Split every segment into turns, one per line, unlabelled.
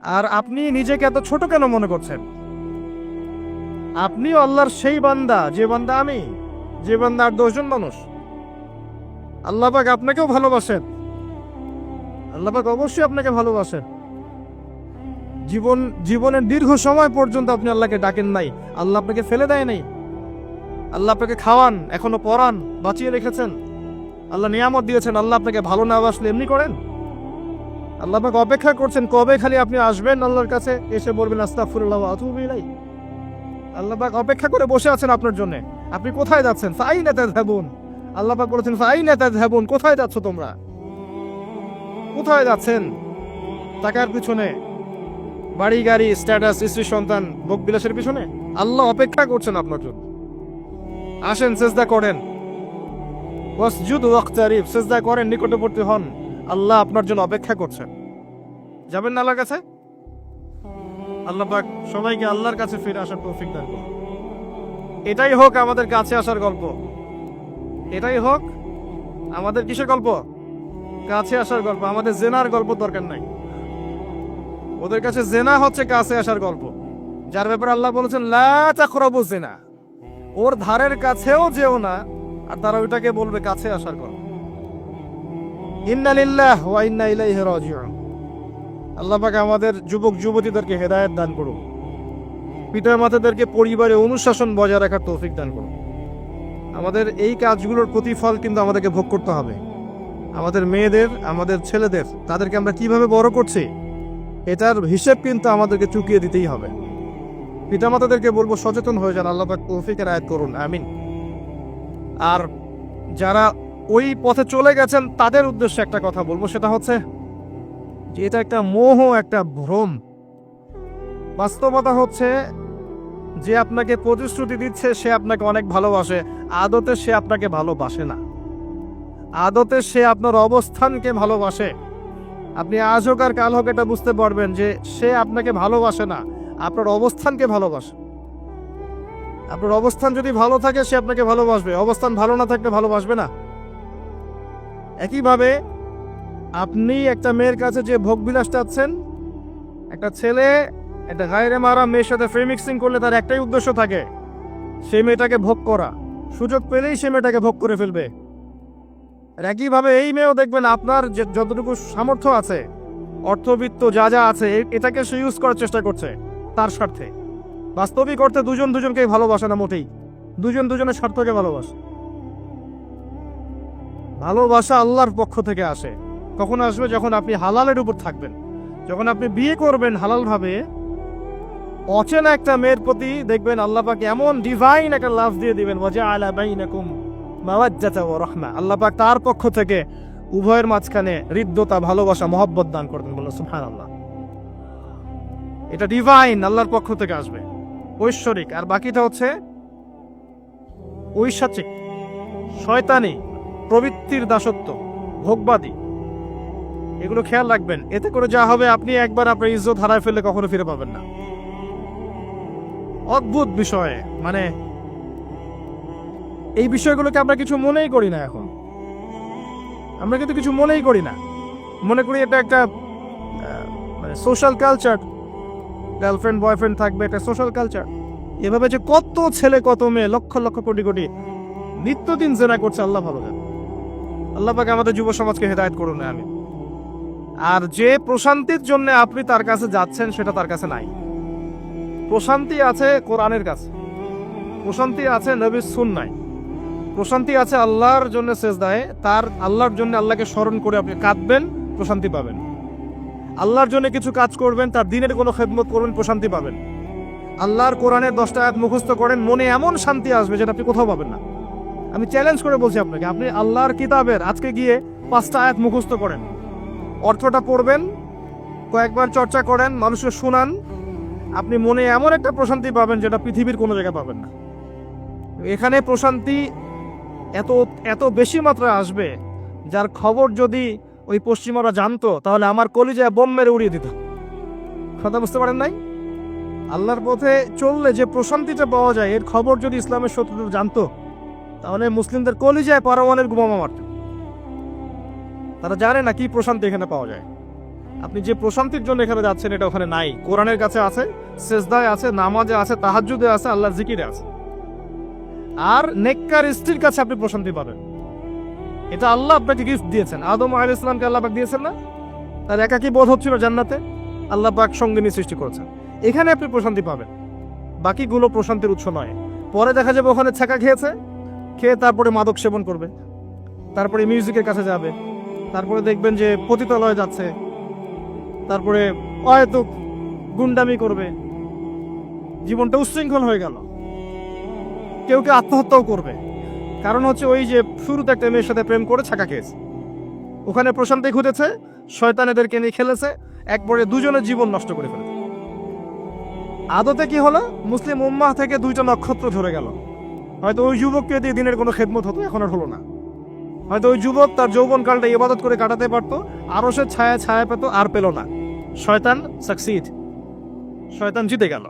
আর আপনি নিজেকে এত ছোট কেন মনে করছেন? আপনিও আল্লাহর সেই বান্দা, যে বান্দা আমি, যে বান্দা আর 10 জন মানুষ। আল্লাহ পাক আপনাকেও ভালোবাসেন, আল্লাহ পাক অবশ্যই আপনাকে ভালোবাসেন। জীবনের দীর্ঘ সময় পর্যন্ত আপনি আল্লাহকে ডাকেন নাই, আল্লাহ আপনাকে ফেলে দেয় নাই। আল্লাহ আপনাকে খাওয়ান, এখনো পরান, বাঁচিয়ে রেখেছেন। আল্লাহ নিয়ামত দিয়েছেন, আল্লাহ আপনাকে ভালো না বাসলে এমনি করেন? আল্লাহ আপনাকে অপেক্ষা করছেন কবে খালি আপনি আসবেন আল্লাহর কাছে, এসে বলবেন আস্তাগফিরুল্লাহ ওয়া আতুবু ইলাইহি। আল্লাহ পাক অপেক্ষা করে বসে আছেন আপনার জন্য। আপনি কোথায় যাচ্ছেন? ফাইনা তাযহাবুন। আল্লাহ পাক বলেছেন ফাইনা তাযহাবুন, কোথায় যাচ্ছ তোমরা? কোথায় যাচ্ছেন? টাকার পিছনে, বাড়ি গাড়ি, স্ট্যাটাস, স্ত্রী সন্তান, ভোগ বিলাসের পিছনে? আল্লাহ অপেক্ষা করছেন আপনার জন্য। আসেন, সিজদা করেন, ওয়াসজুদু ওয়াকতারিব, সিজদা করেন, নিকটবর্তী হন। আল্লাহ আপনার জন্য অপেক্ষা করছেন। যাবেন না আল্লাহর কাছে? আল্লাহ পাক সবাইকে আল্লাহর কাছে ফিরে আসার তৌফিক দান করুন। এটাই হোক আমাদের কাছে আসার গল্প, এটাই হোক আমাদের কিসের গল্প? কাছে আসার গল্প। আমাদের জেনার গল্প দরকার নাই। ওদের কাছে জেনা হচ্ছে কাছে আসার গল্প, যার ব্যাপারে আল্লাহ বলেছেন লা তাকরাবু জিনা, ওর ধারের কাছেও যেও না, আর তারা ওইটাকে বলবে কাছে আসার গল্প। ইন্না লিল্লাহি ওয়া ইন্না ইলাইহি রাজিউন। আল্লাহ পাক আমাদের যুবক যুবতীদেরকে হেদায়েত দান করুন, পিতা মাতাদেরকে পরিবারে অনুশাসন বজায় রাখার তৌফিক দান করুন। আমাদের এই কাজগুলোর প্রতিফল কিন্তু আমাদেরকে ভোগ করতে হবে। আমাদের মেয়েদের, আমাদের ছেলেদের, তাদেরকে আমরা কিভাবে বড় করছি এটার হিসেব কিন্তু আমাদেরকে চুকিয়ে দিতেই হবে। পিতামাতাদেরকে বলবো সচেতন হয়ে যান। আল্লাহ পাক তৌফিকের আয়াত করুন, আমিন। আর যারা ওই পথে চলে গেছেন তাদের উদ্দেশ্যে একটা কথা বলবো, সেটা হচ্ছে যে এটা একটা মোহ, একটা ভ্রম। বাস্তবতা হচ্ছে যে আপনাকে প্রতিশ্রুতি দিচ্ছে সে আপনাকে অনেক ভালোবাসে, আদতে সে আপনাকে ভালোবাসে না। আদতে সে আপনার অবস্থানকে ভালোবাসে। আপনি আজ হোক আর কাল হোক এটা বুঝতে পারবেন যে সে আপনাকে ভালোবাসে না, আপনার অবস্থানকে ভালোবাসে। আপনার অবস্থান যদি ভালো থাকে সে আপনাকে ভালোবাসবে, অবস্থান ভালো না থাকলে ভালোবাসবে না। একইভাবে আপনি একটা মেয়ের কাছে যে ভোগবিলাস চাচ্ছেন, একটা ছেলে একটা গায়রে মারা মেয়ের সাথে ফ্রেমিক্সিং করলে তার একটাই উদ্দেশ্য থাকে, সেই মেয়েটাকে ভোগ করা। সুযোগ পেলেই সে মেয়েটাকে ভোগ করে ফেলবে। আর একইভাবে এই মেয়েও দেখবেন আপনার যে যতটুকু সামর্থ্য আছে, অর্থবিত্ত যা যা আছে, এটাকে সে ইউজ করার চেষ্টা করছে তার স্বার্থে। বাস্তবিক অর্থে দুজন দুজনকেই ভালোবাসে না মোটেই, দুজন দুজনের স্বার্থকে ভালোবাসে। ভালোবাসা আল্লাহর পক্ষ থেকে আসে। কখন আসবে? যখন আপনি হালালের উপর থাকবেন, যখন আপনি বিয়ে করবেন হালালভাবে। অচেনা একটা মেয়ের প্রতি দেখবেন আল্লাহ পাক এমন ডিভাইন একটা লাভ দিয়ে দিবেন, ওয়াজআলা বাইনাকুম মাওয়াজ্জাতা ওয়া রাহমা। আল্লাহ পাক তার পক্ষ থেকে উভয়ের মাঝখানে হৃদ্যতা, ভালোবাসা, মহব্বত দান করবেন। বলুন সুবহানাল্লাহ। এটা ডিভাইন, আল্লাহর পক্ষ থেকে আসবে, ঐশ্বরিক। আর বাকিটা হচ্ছে ঐশাচিক, শয়তানি, প্রবৃত্তির দাসত্ব, ভোগবাদী। এগুলো খেয়াল রাখবেন। এতে করে যা হবে, আপনি একবার আপনার ইজ্জত হারায় ফেললে কখনো ফিরে পাবেন না। অদ্ভুত বিষয়, মানে এই বিষয়গুলোকে আমরা কিছু মনেই করি না এখন। আমরা কিন্তু কিছু মনেই করি না, মনে করি এটা একটা মানে সোশ্যাল কালচার। গার্লফ্রেন্ড বয়ফ্রেন্ড থাকবে, একটা সোশ্যাল কালচার। এভাবে যে কত ছেলে কত মেয়ে, লক্ষ লক্ষ কোটি কোটি নিত্যদিন জেনা করছে, আল্লাহ ভালো জানে। আল্লাহ পাক আমাদের যুব সমাজকে হেদায়েত করুন, আমিন। আর যে প্রশান্তির জন্য আপনি তার কাছে যাচ্ছেন সেটা তার কাছে নাই। প্রশান্তি আছে কোরআনের কাছে, প্রশান্তি আছে নবীর সুন্নাহয়, প্রশান্তি আছে আল্লাহর জন্য সেজদায়। তার আল্লাহর জন্য আল্লাহকে স্মরণ করে আপনি কাঁদবেন, প্রশান্তি পাবেন। আল্লাহর জন্য কিছু কাজ করবেন, তার দিনের কোনো খেদমত করবেন, প্রশান্তি পাবেন। আল্লাহর কোরআনের 10টা আয়াত মুখস্থ করেন, মনে এমন শান্তি আসবে যেটা আপনি কোথাও পাবেন না। আমি চ্যালেঞ্জ করে বলছি আপনাকে, আপনি আল্লাহর কিতাবের আজকে গিয়ে 5টা আয়াত মুখস্থ করেন, অর্থটা পড়বেন, কয়েকবার চর্চা করেন, মানুষকে শোনান, আপনি মনে এমন একটা প্রশান্তি পাবেন যেটা পৃথিবীর কোনো জায়গায় পাবেন না। এখানে প্রশান্তি এত এত বেশি মাত্রায় আসবে, যার খবর যদি ওই পশ্চিমারা জানতো তাহলে আমার কলিজায় বোম মেরে উড়িয়ে দিত। কথা বুঝতে পারেন নাই? আল্লাহর পথে চললে যে প্রশান্তিটা পাওয়া যায়, এর খবর যদি ইসলামের শত্রুরা জানতো তাহলে মুসলিমদের কলিজায় পারমাণবিক বোমা মারত। তারা জানে না কি প্রশান্তি এখানে পাওয়া যায়। আপনি যে প্রশান্তির জন্য এখানে যাচ্ছেন এটা ওখানে নাই। কোরআনের কাছে আছে, সেজদায় আছে, নামাজে আছে, তাহাজ্জুদে আছে, আল্লাহর জিকিরে আছে। আর নেককার স্ত্রীর কাছে আপনি প্রশান্তি পাবেন। এটা আল্লাহ আপনাকে গিফট দিয়েছেন। আদম আলাইহিস সালামকে আল্লাহ পাক দিয়েছেন না? তার একাকী বোধ হচ্ছিল জান্নাতে, আল্লাহ পাক সঙ্গিনী সৃষ্টি করেছেন। এখানে আপনি প্রশান্তি পাবেন, বাকিগুলো প্রশান্তির উৎস নয়। পরে দেখা যাবে ওখানে ছাকা খেয়েছে, খেয়ে তারপরে মাদক সেবন করবে, তারপরে মিউজিকের কাছে যাবে, তারপরে দেখবেন যে পতিতালয়ে যাচ্ছে, তারপরে হয়তো গুন্ডামি করবে, জীবনটা উচ্ছৃঙ্খল হয়ে গেল। কেউ কেউ আত্মহত্যাও করবে, কারণ হচ্ছে ওই যে শুরুতে একটা মেয়ের সাথে প্রেম করে ছাকা খেয়েছে, ওখানে প্রশান্তি খুঁজেছে, শয়তান এদেরকে নিয়ে খেলেছে, একবারে দুজনের জীবন নষ্ট করে ফেলেছে। আদতে কি হলো, মুসলিম উম্মাহ থেকে 2টা নক্ষত্র ধরে গেল। হয়তো ওই যুবককে দিয়ে দিনের কোনো খেদমত হতো, এখন আর হলো না। হয়তো ওই যুবক তার যৌবনকালটা ইবাদত করে কাটাতে পারতো, আরো সে ছায়া ছায়া পেত, আর পেল না। শয়তান সাকসিড, শয়তান জিতে গেল।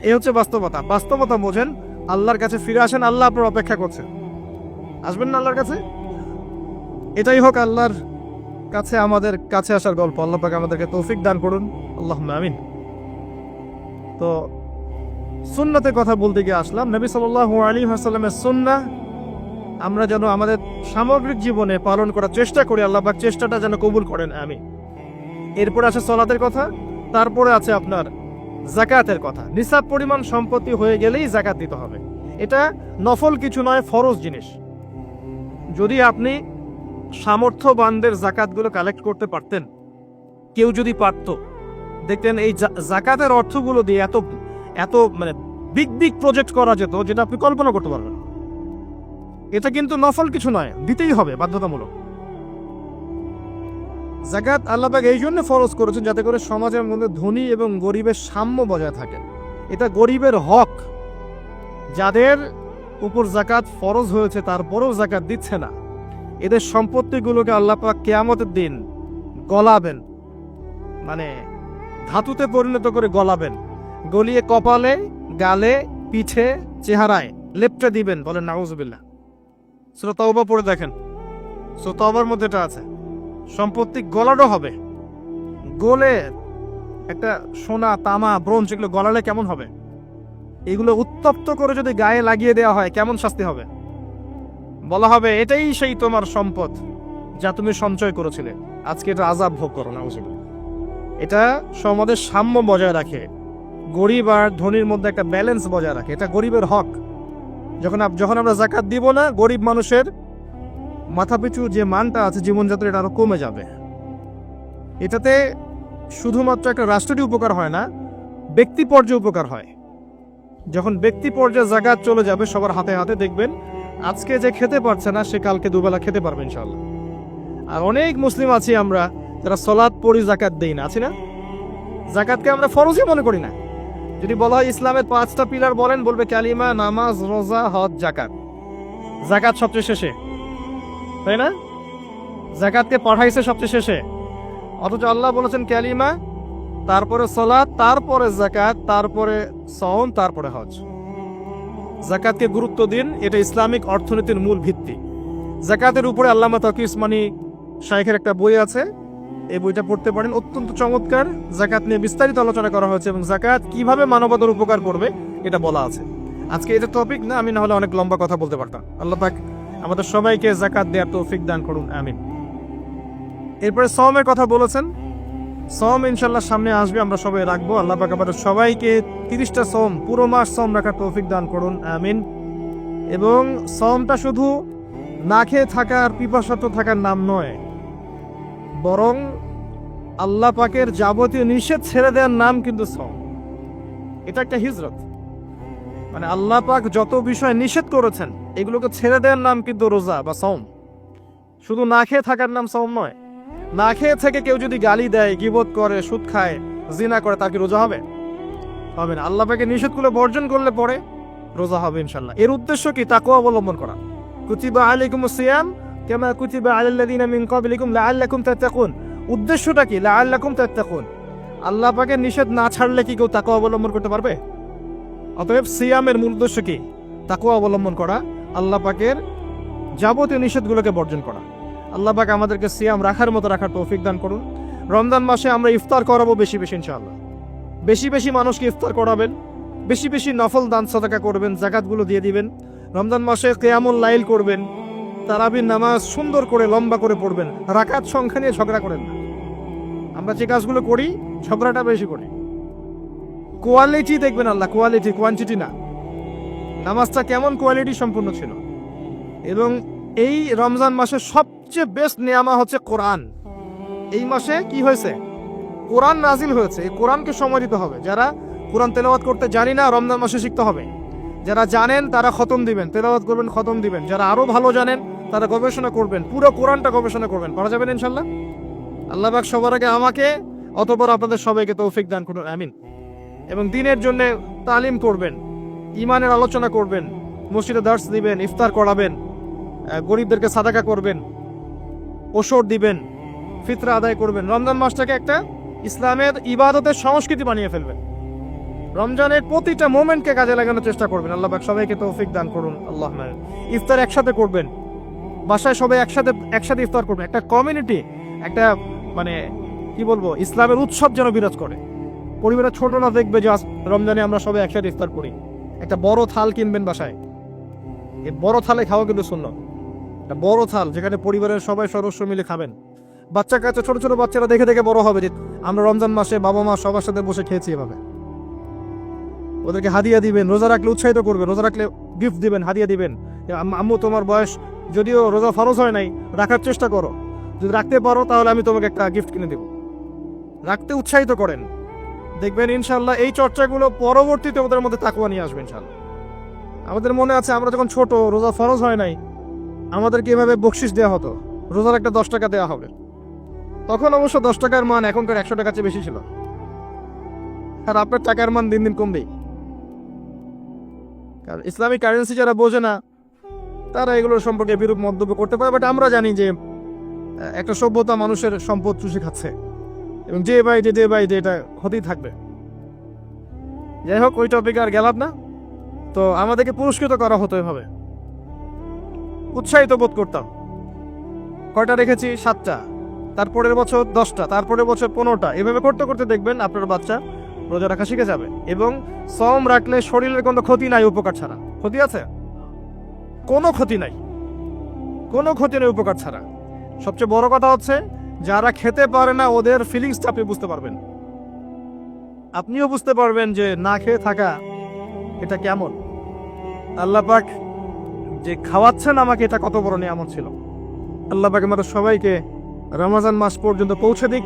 এই হচ্ছে বাস্তবতা। বাস্তবতা বোঝেন, আল্লাহর কাছে ফিরে আসেন, আল্লাহ আপনার অপেক্ষা করছেন। আসবেন না আল্লাহর কাছে? এটাই হোক আল্লাহর কাছে আমাদের কাছে আসার গল্প। আল্লাহ পাক আমাদেরকে তৌফিক দান করুন, আল্লাহুম্মা আমিন। তো সুন্নতের কথা বলতে গিয়ে আসলাম। নবী সাল্লাল্লাহু আলাইহি ওয়াসাল্লামের সুন্নাহ আমরা যেন আমাদের সামগ্রিক জীবনে পালন করার চেষ্টা করি, আল্লাহ পাক চেষ্টাটা যেন কবুল করেন, আমিন। এরপরে আছে সালাতের কথা, তারপরে আছে আপনার যাকাতের কথা। নিসাব পরিমাণ সম্পত্তি হয়ে গেলেই যাকাত দিতে হবে। এটা নফল কিছু নয়, ফরজ জিনিস। যদি আপনি সামর্থ্যবানদের যাকাতগুলো কালেক্ট করতে পারতেন, কেউ যদি পারত, দেখতেন এই যাকাতের অর্থগুলো দিয়ে এত এত মানে বিগ বিগ প্রজেক্ট করা যেত, যেটা আপনি কল্পনা করতে পারবেন। এটা কিন্তু নফল কিছু নয়, দিতেই হবে, বাধ্যতামূলক। যাকাত আল্লাহ পাক এই জন্য ফরজ করেছেন যাতে করে সমাজের মধ্যে ধনী এবং গরিবের সাম্য বজায় থাকে। এটা গরিবের হক। যাদের উপর যাকাত ফরজ হয়েছে তারপরেও যাকাত দিচ্ছে না, এদের সম্পত্তিগুলোকে আল্লাহ পাক কিয়ামতের দিন গলাবেন, মানে ধাতুতে পরিণত করে গলাবেন, গলিয়ে কপালে, গালে, পিঠে, চেহারায় লেপটে দিবেন। বলেন নাউজুবিল্লাহ। সূরা তাওবা পড়ে দেখেন, সূরা তাওবার মধ্যে এটা আছে। সম্পত্তি গলানো হবে, গলে একটা সোনা, তামা, ব্রোঞ্জ এগুলো গলালে কেমন হবে? এগুলো উত্তপ্ত করে যদি গায়ে লাগিয়ে দেওয়া হয় কেমন শাস্তি হবে? বলা হবে এটাই সেই তোমার সম্পদ যা তুমি সঞ্চয় করেছিলে, আজকে এটা আযাব ভোগ করো। নাউজুবিল্লাহ। এটা সমাজের সাম্য বজায় রাখে, গরিব আর ধনীর মধ্যে একটা ব্যালেন্স বজায় রাখে। এটা গরিবের হক। যখন আমরা যাকাত দিব না, গরিব মানুষের মাথাপিছু যে মানটা আছে জীবনযাত্রা, এটা আরো কমে যাবে। এটাতে শুধুমাত্র একটা রাষ্ট্রেরই উপকার হয় না, ব্যক্তি পর্যায়ে উপকার হয়। যখন ব্যক্তি পর্যায়ে যাকাত চলে যাবে সবার হাতে হাতে, দেখবেন আজকে যে খেতে পারছে না সে কালকে দুবেলা খেতে পারবে ইনশাআল্লাহ। আর অনেক মুসলিম আছি আমরা যারা সালাত পড়ি, যাকাত দেই না, আছি না? যাকাতকে আমরা ফরজই মনে করি না। যদি বলা হয় ইসলামের 5টা পিলার বলেন, বলবে কালিমা, নামাজ, রোজা, হজ, যাকাত। যাকাত সবচেয়ে শেষে, তাই না? যাকাতকে পাঠাইছে সবচেয়ে শেষে, অথচ আল্লাহ বলেছেন কালিমা, তারপরে সালাত, তারপরে যাকাত, তারপরে সাওম, তারপরে হজ। যাকাতকে গুরুত্ব দিন, এটা ইসলামিক অর্থনীতির মূল ভিত্তি। যাকাতের উপরে আল্লামা তাকি উসমানী শাইখের একটা বই আছে, এই বইটা পড়তে পারেন, অত্যন্ত চমৎকার। যাকাত নিয়ে বিস্তারিত আলোচনা করা হয়েছে এবং যাকাত কিভাবে মানবতার উপকার করবে এটা বলা আছে। আজকে এটা টপিক না, আমি না হলে অনেক লম্বা কথা বলতে পারতাম। আল্লাহ পাক আমাদের সবাইকে যাকাত দেওয়ার তৌফিক দান করুন, আমিন। এরপরে সাওমের কথা বলেছেন, সাওম ইনশাআল্লাহ সামনে আসবে, আমরা সবাই রাখবো। আল্লাহ পাক আমাদের সবাইকে 30টা সাওম, পুরো মাস সাওম রাখার তৌফিক দান করুন, আমিন। এবং সাওমটা শুধু না খেয়ে থাকার, পিপাসার্ত থাকার নাম নয়, বরং আল্লাহ পাকের যাবতীয় নিষেধ ছেড়ে দেওয়ার নাম কিন্তু সাওম। এটা একটা হিজরত। মানে আল্লাহ পাক যত বিষয় নিষেধ করেছেন এগুলোকে ছেড়ে দেওয়ার নাম কিন্তু রোজা বা সাওম। শুধু না খেয়ে থাকার নাম সাওম নয়। না খেয়ে থেকে কেউ যদি গালি দেয়, গীবত করে, সুদ খায়, জিনা করে, তার কি রোজা হবে? হবে না। আল্লাহ পাকের নিষেধগুলো বর্জন করলে পরে রোজা হবে ইনশাআল্লাহ। এর উদ্দেশ্য কি? তাকওয়া অবলম্বন করা। কুতিবা আলাইকুমুস সিয়াম কামা কুতিবা আলাল লাযিনা মিন ক্বাবলিকুম লাআল্লাকুম তাত্তাকুন। উদ্দেশ্যটা কি? লাআল্লাকুম তাত্তাকুন। আল্লাহ পাকের নিষেধ না ছাড়লে কি কেউ তাকওয়া অবলম্বন করতে পারবে? অতএব সিয়ামের মূল উদ্দেশ্য কি? তাকওয়া অবলম্বন করা, আল্লাহ পাকের যাবতীয় নিষেধগুলোকে বর্জন করা। আল্লাহ পাক আমাদেরকে সিয়াম রাখার মতো রাখার তৌফিক দান করুন। রমজান মাসে আমরা ইফতার করাবো বেশি বেশি ইনশাআল্লাহ। বেশি বেশি মানুষকে ইফতার করাবেন, বেশি বেশি নফল দান সাদাকা করবেন, যাকাতগুলো দিয়ে দিবেন। রমজান মাসে কিয়ামুল লাইল করবেন, তারাবির নামাজ সুন্দর করে লম্বা করে পড়বেন। রাকাত সংখ্যা নিয়ে ঝগড়া করেন না। আমরা যে কাজগুলো করি ঝগড়াটা বেশি করি। কোয়ালিটি দেখবেন আল্লাহ, কোয়ালিটি, কোয়ান্টিটি না। নামাজটা কেমন কোয়ালিটি সম্পূর্ণ ছিল। এবং এই রমজান মাসের সবচেয়ে বেস্ট নিয়ামা হচ্ছে কোরআন। এই মাসে কি হয়েছে? কোরআন নাজিল হয়েছে। এই কোরআনকে সময় দিতে হবে। যারা কোরআন তেলাওয়াত করতে জানি না, রমজান মাসে শিখতে হবে। যারা জানেন তারা খতম দিবেন, তেলাওয়াত করবেন, খতম দিবেন। যারা আরো ভালো জানেন তারা গবেষণা করবেন, পুরো কোরআনটা গবেষণা করবেন। পারা যাবেন ইনশাল্লাহ। আল্লাহ পাক সবার আগে আমাকে, অতঃপর আপনাদের সবাইকে তৌফিক দান করুন, আমিন। এবং দিনের জন্য তালিম করবেন, ইমানের আলোচনা করবেন, মসজিদে দার্স দিবেন, ইফতার করাবেন, গরিবদেরকে সাদাকা করবেন, ওষুধ দিবেন, ফিতরা আদায় করবেন। রমজান মাসটাকে একটা ইসলামের ইবাদতের সংস্কৃতি বানিয়ে ফেলবেন। রমজানের প্রতিটা মোমেন্টকে কাজে লাগানোর চেষ্টা করবেন। আল্লাহ পাক সবাইকে তৌফিক দান করুন, আল্লাহ। ইফতার একসাথে করবেন, বাসায় সবাই একসাথে ইফতার করবেন। একটা কমিউনিটি, একটা মানে কি বলবো, ইসলামের উৎসব যেন বিরাজ করে। পরিবারের ছোটরা দেখবে যে রমজানে আমরা সবাই একসাথে ইফতার করি। একটা বড় থাল কিনবেন বাসায়, এই বড় থালে খাওয়া কিন্তু সুন্নাত। একটা বড় থাল যেখানে পরিবারের সবাই সদস্য মিলে খাবেন। বাচ্চা কাচ্চা, ছোট ছোট বাচ্চারা দেখে দেখে বড় হবে যে আমরা রমজান মাসে বাবা মা সবার সাথে বসে খেয়েছি। এভাবে ওদেরকে হাদিয়া দিবেন। রোজা রাখলে উৎসাহিত করবেন, রোজা রাখলে গিফট দিবেন, হাদিয়া দিবেন। আম্মু, তোমার বয়স যদিও রোজা ফরজ হয় নাই, রাখার চেষ্টা করো। যদি রাখতে পারো তাহলে আমি তোমাকে একটা গিফট কিনে দেব। রাখতে উৎসাহিত করেন, দেখবেন ইনশাল্লাহ এই চর্চাগুলো পরবর্তীতে ওদের মধ্যে তাকওয়া নিয়ে আসবে ইনশাল্লাহ। আমাদের মনে আছে আমরা যখন ছোট, রোজা ফরজ হয় নাই, আমাদেরকে এভাবে বকশিস দেওয়া হতো, রোজার একটা 10 টাকা দেওয়া হবে। তখন অবশ্য 10 টাকার মান এখনকার 100 টাকার চেয়ে বেশি ছিল। আর আপনার টাকার মান দিন দিন কমবেই। কারণ ইসলামিক কারেন্সি যারা বোঝে না তারা এগুলোর সম্পর্কে বিরূপ মন্তব্য করতে পারে। বাট আমরা জানি যে একটা সভ্যতা মানুষের সম্পদ চুষে খাচ্ছে, এবং ডে বাই ডে এটা হতেই থাকবে। যাই হোক, ওই টপিকে আর গেলাম না। তো আমাদেরকে পুরস্কৃত করা হতো এভাবে, উৎসাহিত বোধ করতাম। কয়টা রেখেছি? 7টা, তারপরের বছর 10টা, তারপরের বছর 15টা। এভাবে করতে করতে দেখবেন আপনার বাচ্চা রোজা রাখা শিখে যাবে। এবং সওম রাখলে শরীরের কোনো ক্ষতি নাই, উপকার ছাড়া। ক্ষতি আছে? কোনো ক্ষতি নাই, কোনো ক্ষতি নেই উপকার ছাড়া। সবচেয়ে বড় কথা হচ্ছে যারা খেতে পারে না ওদের ফিলিংসটা আপনি বুঝতে পারবেন। আপনিও বুঝতে পারবেন যে না খেয়ে থাকা এটা কেমন। আল্লাহ পাক যে খাওয়াচ্ছেন আমাকে, এটা কত বড় নিয়ামত ছিল। আল্লাহ পাক আমাদের সবাইকে রমজান মাস পর্যন্ত পৌঁছে দিক,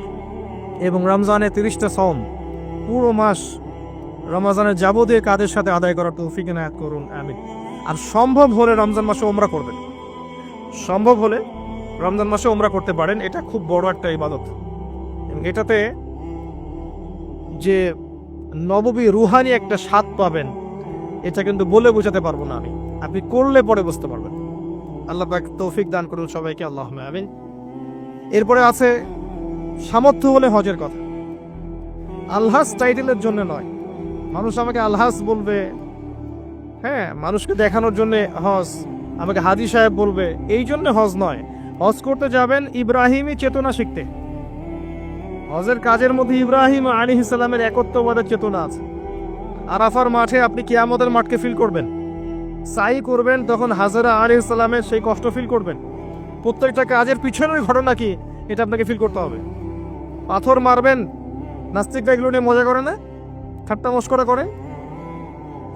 এবং রমজানের 30টা সওম পুরো মাস রমজানের যাবতীয় কাজের সাথে আদায় করার তৌফিক এনায়েত করুন, আমিন। আর সম্ভব হলে রমজান মাসে ওমরা করবেন। সম্ভব হলে রমজান মাসে ওমরা করতে পারেন। এটা খুব বড় একটা ইবাদত, এবং এটাতে যে নববী রুহানি একটা স্বাদ পাবেন, এটা কিন্তু বলে বোঝাতে পারবো না আমি। আপনি করলে পরে বুঝতে পারবেন। আল্লাহ পাক তৌফিক দান করুন সবাইকে, আল্লাহুম্মা আমিন। এরপরে আছে সামর্থ্য হলে হজের কথা। আলহাজ টাইটেলের জন্য নয়। মানুষ আমাকে আলহাজ বলবে, হ্যাঁ, মানুষকে দেখানোর জন্য হজ, আমাকে হাজি সাহেব বলবে, এই জন্য হজ নয়। হজ করতে যাবেন ইব্রাহিমী চেতনা শিখতে। হজের কাজের মধ্যে ইব্রাহিম আলাইহিস সালামের একত্ববাদের চেতনা আছে। আরাফার মাঠে আপনি কিয়ামতের মাঠকে ফিল করবেন। সাই করবেন, তখন হাজরা আলাইহিস সালামের সেই কষ্ট ফিল করবেন। প্রত্যেকটা কাজের পিছনের ঘটনা কি এটা আপনাকে ফিল করতে হবে। পাথর মারবেন, নাস্তিকরা এগুলো নিয়ে মজা করে না, ঠাট্টা মশকরা করে।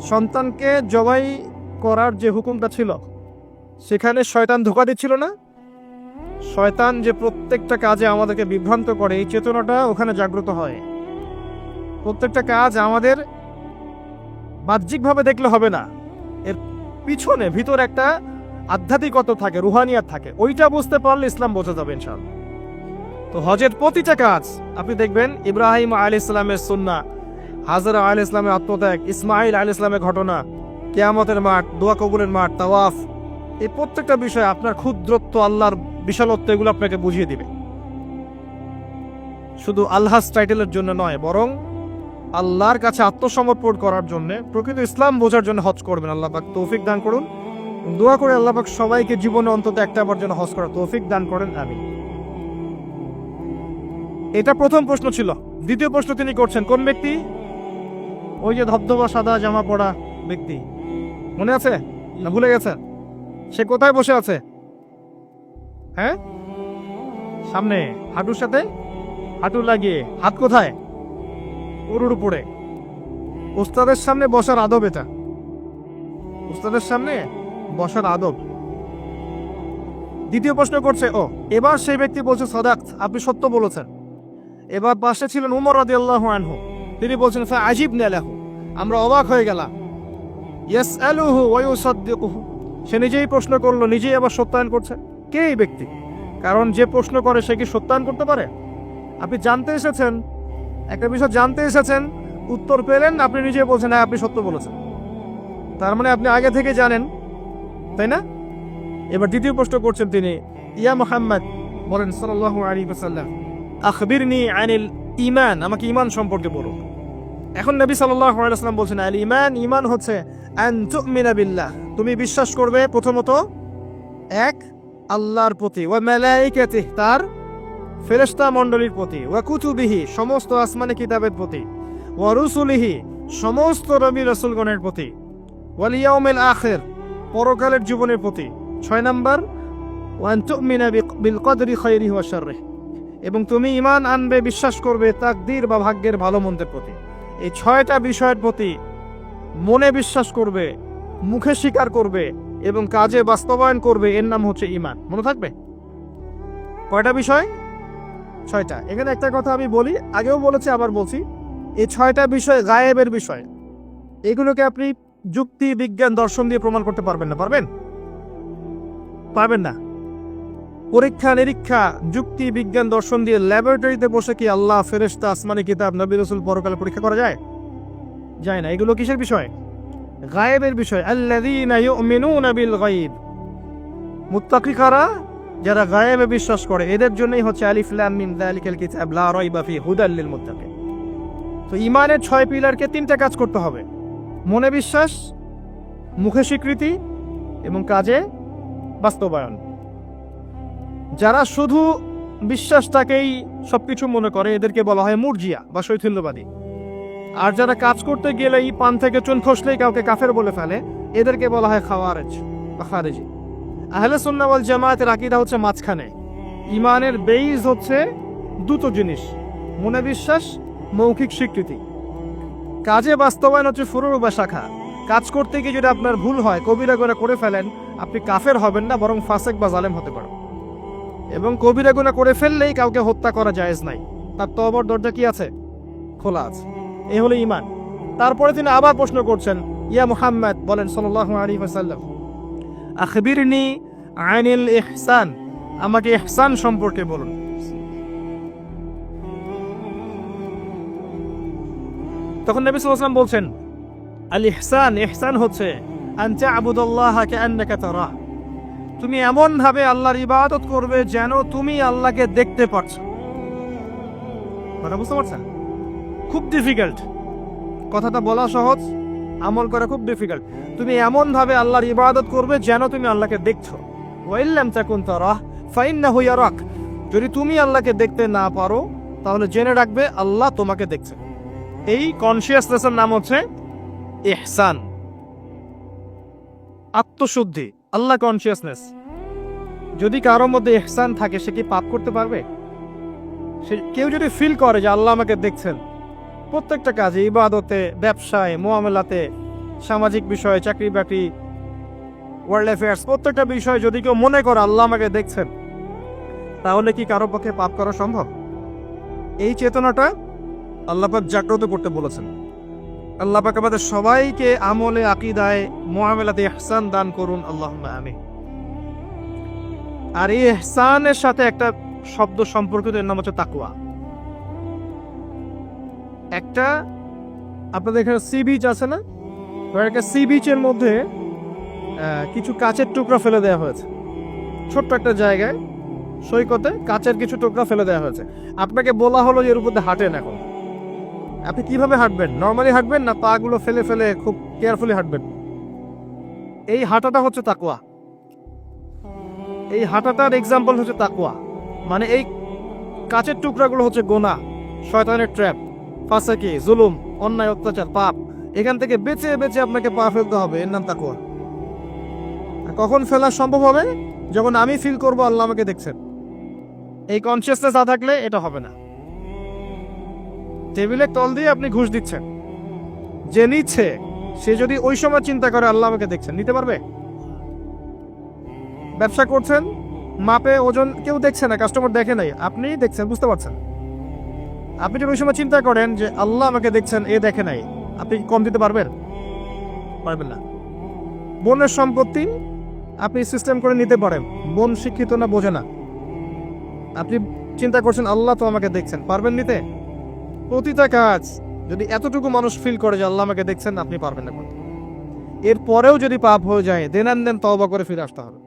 সন্তানকে জবাই করার যে হুকুমটা ছিল, সেখানে শয়তান ধোঁকা দিচ্ছিল না? শয়তান যে প্রত্যেকটা কাজে আমাদেরকে বিভ্রান্ত করে, এই চেতনাটা ওখানে জাগ্রত হয়। প্রত্যেকটা কাজ আমাদের বাহ্যিকভাবে দেখলে হবে না, এর পিছনে ভিতর একটা আধ্যাত্মিকতা থাকে, রুহানিয়াত থাকে। ওইটা বুঝতে পারলে ইসলাম বোঝা যাবে ইনশাআল্লাহ। তো হজের প্রতিটা কাজ আপনি দেখবেন ইব্রাহিম আলাইহিস সালামের সুন্নাহ, হাজরা আলাইহিস সালামের আত্মত্যাগ, ইসমাইল আলাইহিস সালামের ঘটনা, কিয়ামতের মাঠ, দোয়া কবুলের মাঠ, তাওয়াফ, এই প্রত্যেকটা বিষয় আপনার ক্ষুদ্রত্ব, আল্লাহর বিশালত্ব, এগুলো আপনাকে বুঝিয়ে দিবে। শুধু আলহাজ টাইটেলের জন্য নয়, বরং আল্লাহর কাছে আত্মসমর্পণ করার জন্য, প্রকৃত ইসলাম বোঝার জন্য হজ করবেন। আল্লাহ পাক তৌফিক দান করুন। দোয়া করে আল্লাহ পাক সবাইকে জীবনে অন্তত একটা বার যেন হজ করার তৌফিক দান করেন, আমিন। এটা প্রথম প্রশ্ন ছিল। দ্বিতীয় প্রশ্ন তিনি করছেন, কোন ব্যক্তি? ওই যে ধবধবা সাদা জামা পরা ব্যক্তি, মনে আছে না ভুলে গেছেন? সে কোথায় বসে আছে? হ্যাঁ, সামনে, হাঁটুর সাথে হাঁটু লাগিয়ে। হাত কোথায়? উরুর উপরে। উস্তাদের সামনে বসার আদব এটা, উস্তাদের সামনে বসার আদব। দ্বিতীয় প্রশ্ন করছে, ও এবার সেই ব্যক্তি বলছে সাদাক, আপনি সত্য বলেছেন। এবার পাশে ছিলেন উমর রাদিয়াল্লাহু আনহু, তিনি বলছেন ফাআজিবনা লাহু, আমরা অবাক হয়ে গেলাম। ইয়াসআলুহু ওয়া ইউসাদ্দিকুহু, সে নিজেই প্রশ্ন করলো, নিজেই আবার সত্যায়ন করছে। কে এই ব্যক্তি? কারণ যে প্রশ্ন করে সে কি সত্যায়ন করতে পারে? আপনি জানতে এসেছেন, একটা বিষয় জানতে এসেছেন, উত্তর পেলেন, আপনি নিজে বলছেন হ্যাঁ আপনি সত্য বলেছেন, তার মানে আপনি আগে থেকে জানেন, তাই না? এবার দ্বিতীয় প্রশ্ন করছেন তিনি, ইয়া মুহাম্মদ, বলেন সাল্লাল্লাহু আলাইহি ওয়াসাল্লাম, আখবিরনি আনিল ঈমান, আমাকে ঈমান সম্পর্কে বলুন। এখন নবী সাল্লাল্লাহু আলাইহি ওয়াসাল্লাম বলছেন আল ঈমান, ঈমান হচ্ছে আন তুমিনা বিল্লাহ, তুমি বিশ্বাস করবে প্রথমত এক আল্লাহর প্রতি, ওয়া মালাইকাতিহি, তার ফেরেশতা মণ্ডলীর প্রতি, ওয়া কুতুবিহি, সমস্ত আসমানি কিতাবের প্রতি, ওয়া রুসুলিহি, সমস্ত নবী রাসূলগণের প্রতি, ওয়াল ইয়াউমিল আখির, পরকালের জীবনের প্রতি। 6 নাম্বার, ওয়া আন তুমিনা বিল কদরি খাইরিহি ওয়া শাররিহি, এবং তুমি ঈমান আনবে, বিশ্বাস করবে তাকদীর বা ভাগ্যের ভালো মন্দের প্রতি। এই 6টা বিষয়ের প্রতি মনে বিশ্বাস করবে, মুখে স্বীকার করবে এবং কাজে বাস্তবায়ন করবে, এর নাম হচ্ছে ঈমান। মনে থাকবে? কয়টা বিষয়? 6টা। এখানে একটা কথা আমি বলি, আগেও বলেছি আবার বলছি, এই 6টা বিষয় গায়েবের বিষয়। এগুলোকে আপনি যুক্তি, বিজ্ঞান, দর্শন দিয়ে প্রমাণ করতে পারবেন না। পারবেন? পারবেন না। পরীক্ষা নিরীক্ষা, যুক্তি, বিজ্ঞান, দর্শন দিয়ে ল্যাবরেটরিতে বসে কি আল্লাহ, ফেরেশতা, আসমানি কিতাব, নবী রাসূল, পরকালে পরীক্ষা করা যায়? যায় না। এগুলো কিসের বিষয়? গায়েবের বিষয়। আল্লাযীনা ইউমিনুনা বিল গায়ব, মুত্তাকি কারা? যারা গায়েবে বিশ্বাস করে, এদের জন্যই হচ্ছে আলিফ লাম মিম যালিকাল কিতাব লা রাইবা ফি হুদাল লিল মুত্তাকিন। তো ঈমানের 6 পিলারকে 3টা কাজ করতে হবে: মনে বিশ্বাস, মুখে স্বীকৃতি এবং কাজে বাস্তবায়ন। যারা শুধু বিশ্বাসটাকেই সবকিছু মনে করে, এদেরকে বলা হয় মুরজিয়া বা শৈথিল্যবাদী। আর যারা কাজ করতে গেলেই পান থেকে চুন খসলেই কাউকে কাফের বলে ফেলে, এদেরকে বলা হয় খাওয়ারেজ বা খারেজি। আহলে সুন্নাহ ওয়াল জামায়াতের আকীদা হচ্ছে মাঝখানে। ঈমানের বেইজ হচ্ছে দুটো জিনিস: মনে বিশ্বাস, মৌখিক স্বীকৃতি। কাজে বাস্তবায়ন হচ্ছে ফুরুর বা শাখা। কাজ করতে গিয়ে যদি আপনার ভুল হয়, কবিরা গুনাহ করে ফেলেন, আপনি কাফের হবেন না, বরং ফাসেক বা জালেম হতে পারেন। এবং কবিরা গুনাহ করে ফেললেই কাউকে হত্যা করা জায়েজ নাই, তার তওবার দরজা কি আছে? খোলা আছে। এই হলো ঈমান। তারপরে তিনি আবার প্রশ্ন করছেন, ইয়া মুহাম্মদ, বলেন সাল্লাল্লাহু আলাইহি ওয়াসাল্লাম, আখবিরনি আনিল ইহসান, আমাকে ইহসান সম্পর্কে বলুন। তখন নবী সাল্লাল্লাহু আলাইহি ওয়াসাল্লাম বলছেন, আল ইহসান, ইহসান হচ্ছে আন তা'বুদাল্লাহা কাআন্নাকা তারাহ, তুমি এমন ভাবে আল্লাহর ইবাদত করবে যেন তুমি আল্লাহকে দেখতে পাচ্ছো। কথা বুঝতে পারছেন? খুব ডিফিকাল্ট। কথাটা বলা সহজ, আমল করা খুব ডিফিকাল্ট। তুমি এমন ভাবে আল্লাহর ইবাদত করবে যেন তুমি আল্লাহকে দেখছো। ওয়া ইল্লাম তাকুন তারাহ ফাইন্নাহু ইয়ারাক, যদি তুমি আল্লাহকে দেখতে না পারো তাহলে জেনে রাখবে আল্লাহ তোমাকে দেখছে। এই কনসিয়াসনেসের নাম হচ্ছে ইহসান, আত্মশুদ্ধি, আল্লাহ কনসিয়াসনেস। যদি কারোর মধ্যে ইহসান থাকে, সে কি পাপ করতে পারবে? সে কেউ যদি ফিল করে যে আল্লাহ আমাকে দেখছেন, প্রত্যেকটা কাজে, ইবাদতে, ব্যবসায়, মুআমালাতে, সামাজিক বিষয়ে, চাকরি বাকরি, ওয়ার্ল্ড অ্যাফেয়ার্স, প্রত্যেকটা বিষয়ে যদি কেউ মনে করে আল্লাহ আমাকে দেখছেন, তাহলে কি কারো পক্ষে পাপ করা সম্ভব? এই চেতনাটা আল্লাহ পাক জাগ্রত করতে বলেছেন। আল্লাহ পাক আমাদের সবাইকে আমলে, আকীদায়, মুআমালাতে ইহসান দান করুন, আল্লাহুম্মা আমিন। আর এই ইহসানের সাথে একটা শব্দ সম্পর্কিত, এর নাম হচ্ছে তাকওয়া। একটা আপনাদের এখানে সি বিচ আছে না? একটা সি বিচের মধ্যে কিছু কাচের টুকরা ফেলে দেওয়া হয়েছে। ছোট্ট একটা জায়গায় সৈকতে কাচের কিছু টুকরা ফেলে দেওয়া হয়েছে। আপনাকে বলা হলো যে এর উপর দিয়ে হাঁটেন। এখন আপনি কিভাবে হাঁটবেন? নর্মালি হাঁটবেন না পা গুলো ফেলে ফেলে খুব কেয়ারফুলি হাঁটবেন? এই হাঁটাটা হচ্ছে তাকওয়া। এই হাঁটাটার এক্সাম্পল হচ্ছে তাকওয়া। মানে এই কাচের টুকরাগুলো হচ্ছে গোনা, শয়তানের ট্র্যাপ, ফাঁসাকি, জুলুম, অন্যায়, অত্যাচার, পাপ। এখান থেকে বেঁচে বেঁচে আপনাকে পা ফেলতে হবে, এর নাম তাকওয়া। কখন ফেলা সম্ভব হবে? যখন আমি ফিল করবো আল্লাহ আমাকে দেখছেন। এই কনসিয়াসনেস না থাকলে এটা হবে না। টেবিলের তল দিয়ে আপনি ঘুষ দিচ্ছেন, যে নিচ্ছে সে যদি ওই সময় চিন্তা করে আল্লাহ আমাকে দেখছেন, নিতে পারবে? ব্যবসা করছেন, মাপে ওজন কেউ দেখছে না, কাস্টমার দেখে নাই, আপনি দেখছেন, বুঝতে পারছেন। আপনি যদি ওই সময় চিন্তা করেন যে আল্লাহ আমাকে দেখছেন, এ দেখে নাই, আপনি কম দিতে পারবেন? পারবেন না। বোনের সম্পত্তি আপনি সিস্টেম করে নিতে পারেন, বোন শিক্ষিত না, বোঝে না, আপনি চিন্তা করছেন আল্লাহ তো আমাকে দেখছেন, পারবেন নিতে? প্রতিটা কাজ যদি এতটুকু মানুষ ফিল করে যে আল্লাহ আমাকে দেখছেন, আপনি পারবেন না করতে। এরপরেও যদি পাপ হয়ে যায়, দেন তওবা করে ফিরে আসতে হবে।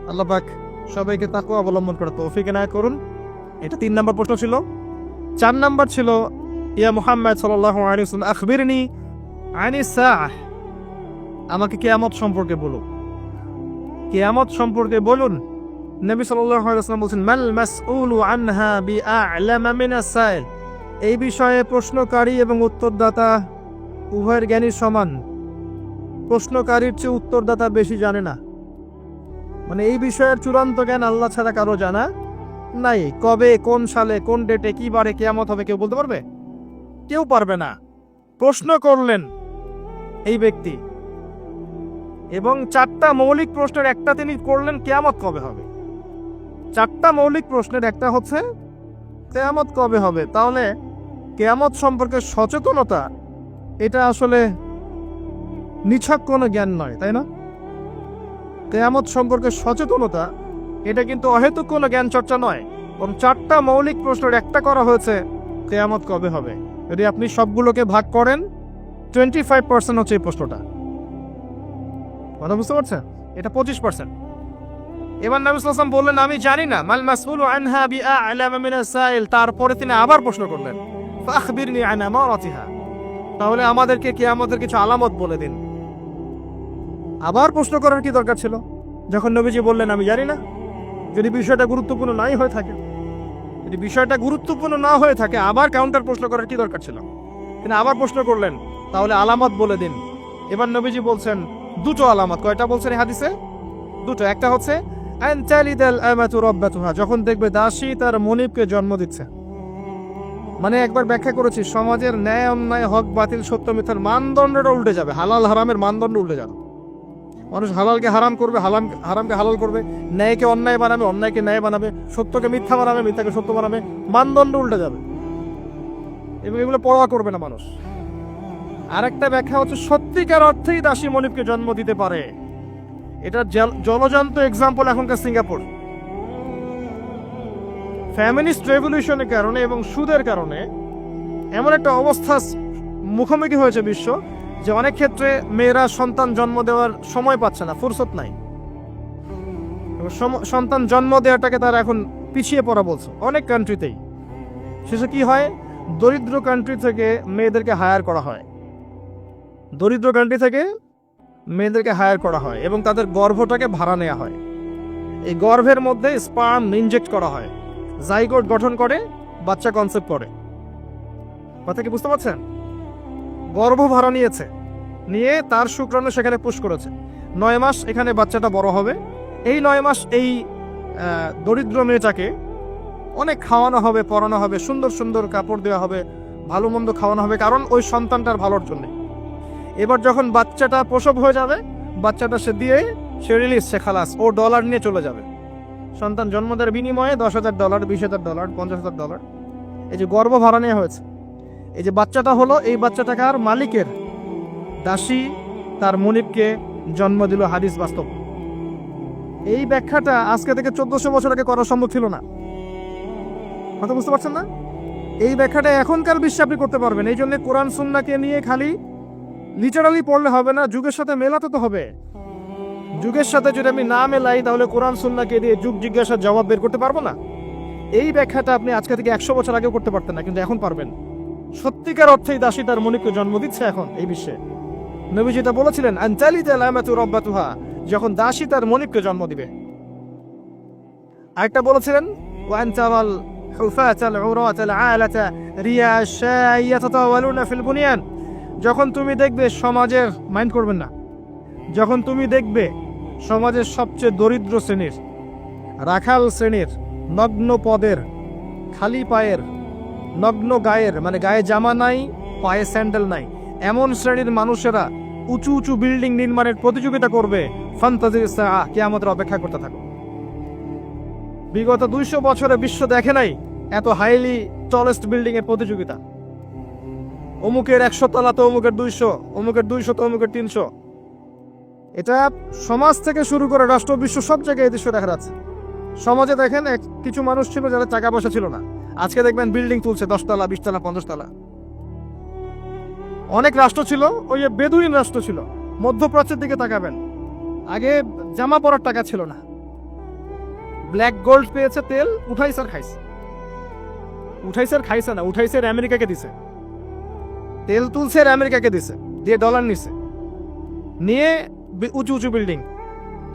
আল্লাহ পাক সবাইকে তাকওয়া অবলম্বন করে তৌফিক এনায়েত করুন। এটা 3 নম্বর প্রশ্ন ছিল। 4 নম্বর ছিল, ইয়া মুহাম্মদ সাল্লাল্লাহু আলাইহি ওয়াসাল্লাম আখবিরনি আনিস সাআহ, আমাকে কিয়ামত সম্পর্কে বলুন, কিয়ামত সম্পর্কে বলুন। নবী সাল্লাল্লাহু আলাইহি ওয়াসাল্লাম বলেন, মাল মাসউলু আনহা বিআ'লামা মিনাস সাইল, এই বিষয়ে প্রশ্নকারী এবং উত্তরদাতা উভয়ের জ্ঞানী সমান। প্রশ্নকারীর চেয়ে উত্তরদাতা বেশি জানে না। মানে এই বিষয়ের চূড়ান্ত জ্ঞান আল্লাহ ছাড়া কারো জানা নাই। কবে, কোন সালে, কোন ডেটে, কি বারে কিয়ামত হবে কেউ বলতে পারবে? কেউ পারবে না। প্রশ্ন করলেন এই ব্যক্তি, এবং 4টা মৌলিক প্রশ্নের একটা তিনি করলেন, কিয়ামত কবে হবে। 4টা মৌলিক প্রশ্নের একটা হচ্ছে কিয়ামত কবে হবে। তাহলে কিয়ামত সম্পর্কে সচেতনতা, এটা আসলে নিছক কোনো জ্ঞান নয়, তাই না? কিয়ামত সম্পর্কে সচেতনতা এটা কিন্তু অহেতুক কোনো জ্ঞান চর্চা নয়। এবং 4টা মৌলিক প্রশ্নের একটা করা হয়েছে, কিয়ামত কবে হবে। যদি আপনি সবগুলোকে ভাগ করেন, 25% হচ্ছে এই প্রশ্নটা। কথা বুঝতে পারছেন? এটা 25%। এবার নবী সাল্লাল্লাহু আলাইহি ওয়াসাল্লাম বললেন, আমি জানি না, মাল মাসউলু আনহা বিআ'লামা মিনাস সাইল। তারপরে তিনি আবার প্রশ্ন করলেন, ফাখবিরনি আন আমারাতিহা, তাহলে আমাদেরকে কিয়ামতের কিছু আলামত বলে দিন। আবার প্রশ্ন করার কি দরকার ছিল, যখন নবীজি বললেন আমি জানি না? যদি বিষয়টা গুরুত্বপূর্ণ নাই হয়ে থাকে, যদি বিষয়টা গুরুত্বপূর্ণ না হয়ে থাকে, আবার কাউন্টার প্রশ্ন করার কি দরকার ছিল? তিনি আবার প্রশ্ন করলেন, তাহলে আলামত বলে দিন। এবার নবীজি বলছেন 2টো আলামত। কয়টা বলছেন এই হাদিসে? 2টো। একটা হচ্ছে আন তালিদাল আমাতু রাব্বাতুহা, যখন দেখবে দাসী তার মনিবকে জন্ম দিচ্ছে। মানে একবার ব্যাখ্যা করেছি, সমাজের ন্যায় অন্যায়, হক বাতিল, সত্য মিথ্যার মানদণ্ডটা উল্টে যাবে, হালাল হারামের মানদণ্ড উল্টে যাবে। মানুষ হালালকে হারাম করবে, হারামকে হালাল করবে, ন্যায়কে অন্যায় বানাবে, অন্যায়কে ন্যায় বানাবে, সত্যকে মিথ্যা বানাবে, মিথ্যাকে সত্য বানাবে, মানদণ্ড উল্টে যাবে এবং এগুলো পরোয়া করবে না মানুষ। আর একটা ব্যাখ্যা হচ্ছে সত্যিকার অর্থেই দাসী মনিবকে জন্ম দিতে পারে। এটা জলজান্ত এক্সাম্পল এখনকার সিঙ্গাপুর। ফ্যামিলিস্ট রেভলিউশনের কারণে এবং সুদের কারণে এমন একটা অবস্থা মুখোমুখি হয়েছে বিশ্ব, যে অনেক ক্ষেত্রে মেয়েরা সন্তান জন্ম দেওয়ার সময় পাচ্ছে না, ফুরসত নাই। সন্তান জন্ম দেওয়াটাকে তারা এখন পিছিয়ে পড়া বলছে অনেক কান্ট্রিতেই। শেষে কি হয়, দরিদ্র কান্ট্রি থেকে মেয়েদেরকে হায়ার করা হয়, দরিদ্র কান্ট্রি থেকে মেয়েদেরকে হায়ার করা হয় এবং তাদের গর্ভটাকে ভাড়া নেওয়া হয়। এই গর্ভের মধ্যে স্পার্ম ইনজেক্ট করা হয়, জাইগোট গঠন করে, বাচ্চা কনসেপ্ট করে। কথা কি বুঝতে পারছেন? গর্ভ ভাড়া নিয়েছে, নিয়ে তার শুক্রাণু সেখানে পুশ করেছে। 9 মাস এখানে বাচ্চাটা বড় হবে। এই 9 মাস এই দরিদ্র মেয়েটাকে অনেক খাওয়ানো হবে, পড়ানো হবে, সুন্দর সুন্দর কাপড় দেওয়া হবে, ভালো মন্দ খাওয়ানো হবে, কারণ ওই সন্তানটার ভালোর জন্য। এবার যখন বাচ্চাটা প্রসব হয়ে যাবে, বাচ্চাটা সে রিলিজ, সে খালাস, ও ডলার নিয়ে চলে যাবে। সন্তান জন্ম দেওয়ার বিনিময়ে $10,000, $20,000, $50,000, এই যে গর্ভ ভাড়া নেওয়া হয়েছে। এই যে বাচ্চাটা হলো, এই বাচ্চাটাকে আর মালিকের, দাসী তার মনিবকে জন্ম দিল। হাদিস বাস্তব। এই ব্যাখ্যাটা আজকে থেকে 1400 বছর আগে করা সম্ভব ছিল না। কথা বুঝতে পারছেন না? এই ব্যাখ্যাটা এখনকার বিশ্বে আপনি করতে পারবেন। এই জন্য কোরআন সুন্নাহকে নিয়ে খালি লিটারালি পড়লে হবে না, যুগের সাথে মেলাতে তো হবে। যুগের সাথে যদি আমি না মেলাই, তাহলে কোরআন সুন্নাহকে দিয়ে যুগ জিজ্ঞাসার জবাব বের করতে পারবো না। এই ব্যাখ্যাটা আপনি আজকে থেকে 100 বছর আগেও করতে পারতেন না, কিন্তু এখন পারবেন। সত্যিকার অর্থেই দাসী তার মনিবকে জন্ম দিচ্ছে এখন এই বিশ্বে। নবীজি তা বলেছিলেন, আন তালিদাল আমাতু রাব্বাতুহা, যখন দাসী তার মনিবকে জন্ম দিবে। আরেকটা বলেছিলেন, وأن ترى الحفاة العراة العالة رياء الشاء يتطاولون في البنيان যখন তুমি দেখবে সমাজের মাইন্ড করবেন না যখন তুমি দেখবে সমাজের সবচেয়ে দরিদ্র শ্রেণীর রাখাল শ্রেণীর নগ্ন পদের খালি পায়ের নগ্ন গায়ের মানে গায়ে জামা নাই পায়ে স্যান্ডেল নাই এমন শ্রেণীর মানুষেরা উঁচু উঁচু বিল্ডিং নির্মাণের প্রতিযোগিতা করবে ফান্তাজির সাআ কিয়ামতের অপেক্ষা করতে থাকো বিগত 200 বছরে বিশ্ব দেখে নাই এত হাইলি টলেস্ট বিল্ডিং এর প্রতিযোগিতা অমুকের 100 তলা তো অমুকের 200 অমুকের 200 তো অমুকের 300 এটা সমাজ থেকে শুরু করে রাষ্ট্র বিশ্ব সব জায়গায় এই দৃশ্য দেখা যাচ্ছে সমাজে দেখেন কিছু মানুষ ছিল যারা টাকা পয়সা ছিল না আজকে দেখবেন বিল্ডিং তুলছে 10 তলা 20 তলা 50 তলা অনেক রাষ্ট্র ছিল ওই যে বেদুইন রাষ্ট্র ছিল মধ্যপ্রাচ্যের দিকে তাকাবেন আগে জামা পরার টাকা ছিল না ব্ল্যাক গোল্ড পেয়েছে তেল উঠাইছে আর খাইছে না উঠাইছে আর আমেরিকাকে দিছে তেল তুলছে আর আমেরিকাকে দিছে দিয়ে ডলার নিছে নিয়ে উঁচু উঁচু বিল্ডিং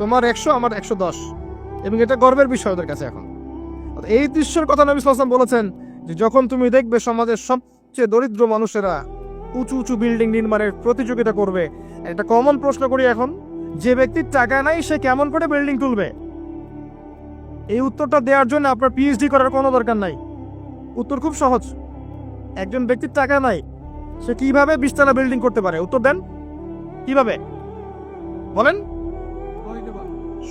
তোমার 100 আমার 110 এবং এটা গর্বের বিষয় ওদের কাছে এখন এই দৃশ্যের কথা নবী সাল্লাল্লাহু আলাইহি ওয়াসাল্লাম বলেছেন যে যখন তুমি দেখবে সমাজের সবচেয়ে দরিদ্র মানুষেরা উঁচু উঁচু বিল্ডিং নির্মাণের প্রতিযোগিতা করবে একটা কমন প্রশ্ন করি এখন যে ব্যক্তির টাকা নাই সে কেমন করে বিল্ডিং তুলবে এই উত্তরটা দেওয়ার জন্য আপনার পিএইচডি করার কোনো দরকার নাই উত্তর খুব সহজ একজন ব্যক্তির টাকা নাই সে কিভাবে 20 তলা বিল্ডিং করতে পারে উত্তর দেন কিভাবে বলেন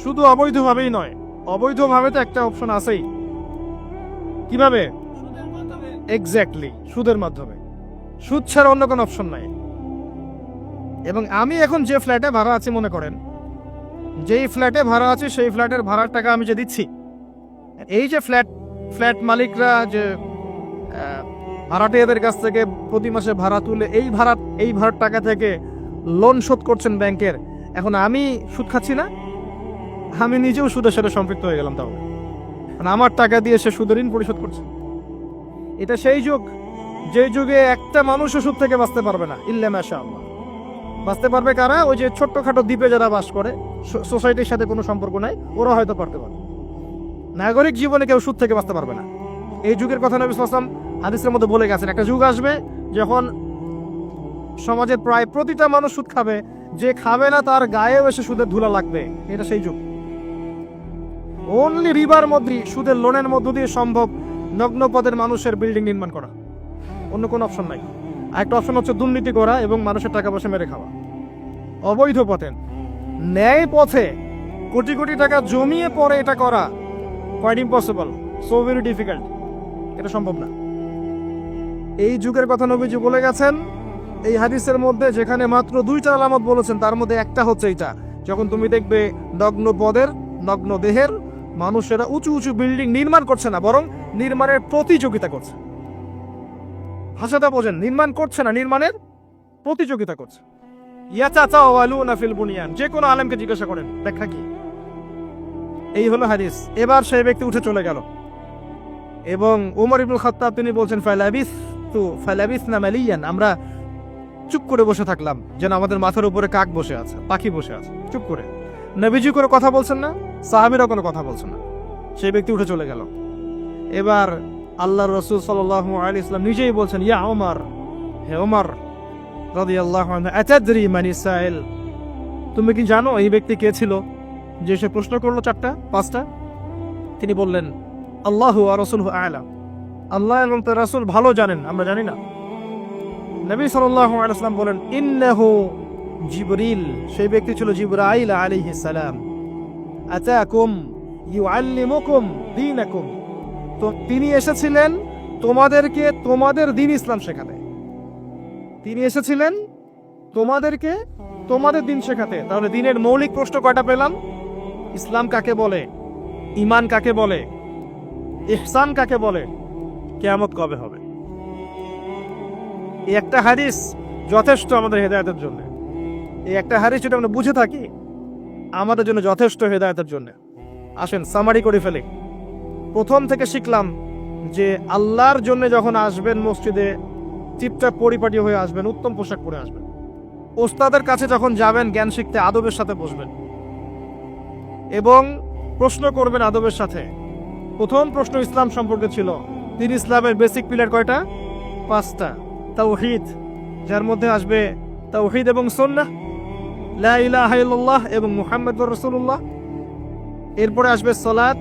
শুধু অবৈধভাবেই নয় অবৈধভাবে তো একটা অপশন আছেই কিভাবে এক্স্যাক্টলি সুদের মাধ্যমে সুদ ছাড়া অন্য কোনো অপশন নাই এবং আমি এখন যে ফ্ল্যাটে ভাড়া আছি মনে করেন যেই ফ্ল্যাটে ভাড়া আছে সেই ফ্ল্যাটের ভাড়ার টাকা আমি যে দিচ্ছি এই যে ফ্ল্যাট মালিকরা যে ভাড়াটিয়াদের কাছ থেকে প্রতি মাসে ভাড়া তুলে এই ভাড়ার টাকা থেকে লোন শোধ করছেন ব্যাংকের এখন আমি সুদ খাচ্ছি না আমি নিজেও সুদের সাথে সম্পৃক্ত হয়ে গেলাম তাহলে আমার টাকা দিয়ে সে সুদের ঋণ পরিশোধ করছে এটা সেই যুগ যে যুগে একটা মানুষও সুদ থেকে বাঁচতে পারবে না ইল্লা মাশাআল্লাহ বাঁচতে পারবে কারা ওই যে ছোট্টখাটো দ্বীপে যারা বাস করে সোসাইটির সাথে কোনো সম্পর্ক নাই ওরা হয়তো পারতে পারে নাগরিক জীবনে কেউ সুদ থেকে বাঁচতে পারবে না এই যুগের কথা নবী সাল্লাল্লাহু আলাইহি ওয়াসাল্লাম হাদিসের মধ্যে বলে গেছেন একটা যুগ আসবে যখন সমাজের প্রায় প্রতিটা মানুষ সুদ খাবে যে খাবে না তার গায়েও এসে সুদের ধুলা লাগবে এটা সেই যুগ অনলি রিবার মধ্যে সুদের লোনের মধ্য দিয়ে সম্ভব নগ্ন পদের মানুষের বিল্ডিং নির্মাণ করা অন্য কোনো অপশন নাই আরেকটা অপশন হচ্ছে দুর্নীতি করা এবং মানুষের টাকা পয়সা মেরে খাওয়া অবৈধ পথে ন্যায় পথে কোটি কোটি টাকা জমিয়ে পরে এটা করা quite impossible so very difficult এটা সম্ভব না এই যুগের কথা নবীজি বলে গেছেন এই হাদিসের মধ্যে যেখানে মাত্র 2টা আলামত বলেছেন তার মধ্যে একটা হচ্ছে এটা যখন তুমি দেখবে নগ্ন পদের নগ্ন দেহের মানুষেরা উঁচু উঁচু বিল্ডিং নির্মাণ করছে না বরং নির্মাণের প্রতিযোগিতা করছে ভাষাটা বোঝেন নির্মাণ করছে না নির্মাণের প্রতিযোগিতা করছে ইয়াতাতাওয়ালুনা ফিল বুনিয়ান যে কোনো আলেমকে জিজ্ঞাসা করেন ব্যাখ্যা কি এই হলো হাদিস এবার সেই ব্যক্তি উঠে চলে গেল এবং ওমর ইবনুল খাত্তাব তিনি বলছেন ফালাবিসনা মালিয়ান আমরা চুপ করে বসে থাকলাম যেন আমাদের মাথার উপরে কাক বসে আছে পাখি বসে আছে চুপ করে নবীজি করে কথা বলছেন না সাহাবীরা কোনো কথা বলছেন না সেই ব্যক্তি উঠে চলে গেল এবার আল্লাহর রাসূল সাল্লাল্লাহু আলাইহি ওয়াসাল্লাম নিজেই বলছেন ইয়া ওমর হে ওমর রাদিয়াল্লাহু আনহু আতাদরি মানি সাইল তুমি কি জানো এই ব্যক্তি কে ছিল যে সে প্রশ্ন করলো 4টা 5টা তিনি বললেন আল্লাহু ওয়া রাসূলুহু আ'লাম আল্লাহ এবং তার রাসূল ভালো জানেন আমরা জানি না নবী সাল্লাল্লাহু আলাইহি ওয়াসাল্লাম বলেন ইন্নাহু জিবরিল সেই ব্যক্তি ছিল জিবরাইল আলাইহিস সালাম আতাকুম ইউআল্লিমুকুম দীনাকুম তো তিনি এসেছিলেন তোমাদেরকে তোমাদের দ্বীন ইসলাম শেখাতে তিনি এসেছিলেন তোমাদেরকে তোমাদের দ্বীন শেখাতে তাহলে দ্বীনের মৌলিক প্রশ্ন কয়টা পেলাম ইসলাম কাকে বলে ঈমান কাকে বলে ইহসান কাকে বলে কিয়ামত কবে হবে এই একটা হাদিস যথেষ্ট আমাদের হেদায়েতের জন্য এই একটা হাদিস যদি আমরা বুঝে থাকি আমাদের জন্য যথেষ্ট হেদায়েতের জন্য আসেন সামারি করে ফেলি প্রথম থেকে শিখলাম যে আল্লাহর জন্য যখন আসবেন মসজিদে টিপটাপ পরিপাটি হয়ে আসবেন উত্তম পোশাক পরে আসবেন ওস্তাদের কাছে যখন যাবেন জ্ঞান শিখতে আদবের সাথে বসবেন এবং প্রশ্ন করবেন আদবের সাথে প্রথম প্রশ্ন ইসলাম সম্পর্কে ছিল, তিন ইসলামের বেসিক পিলার কয়টা? 5টা। তাওহীদ, যার মধ্যে আসবে তাওহীদ এবং সুন্নাহ, লা ইলাহা ইল্লাল্লাহ এবং মুহাম্মাদুর রাসূলুল্লাহ। এরপরে আসবে সালাত,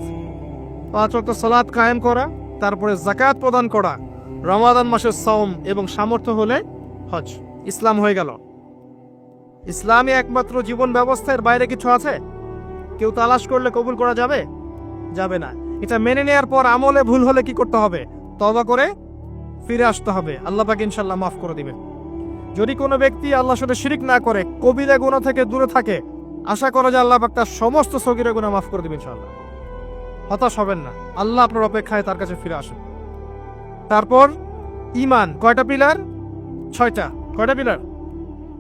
5 ওয়াক্ত সালাত কায়েম করা, তারপরে যাকাত প্রদান করা, রমাদান মাসের সাওম এবং সামর্থ্য হলে হজ। ইসলাম হয়ে গেল। ইসলামই একমাত্র জীবন ব্যবস্থা, এর বাইরে কিছু আছে? কেউ তালাশ করলে কবুল করা যাবে? যাবে না। এটা মেনে নেওয়ার পর আমলে ভুল হলে কি করতে হবে? তওবা করে ফিরে আসতে হবে। আল্লাহ পাক ইনশাআল্লাহ মাফ করে দিবেন। যদি কোনো ব্যক্তি আল্লাহর সাথে শিরিক না করে, কবিরা গুনাহ থেকে দূরে থাকে, আশা করা যায় আল্লাহ পাক তার সমস্ত সগীরা গুনাহ মাফ করে দিবেন ইনশাআল্লাহ। হতাশ হবেন না, আল্লাহ আপনার অপেক্ষায় তার কাছে ফিরে আসেন। তারপর ঈমান, কয়টা পিলার? 6টা। কয়টা পিলার?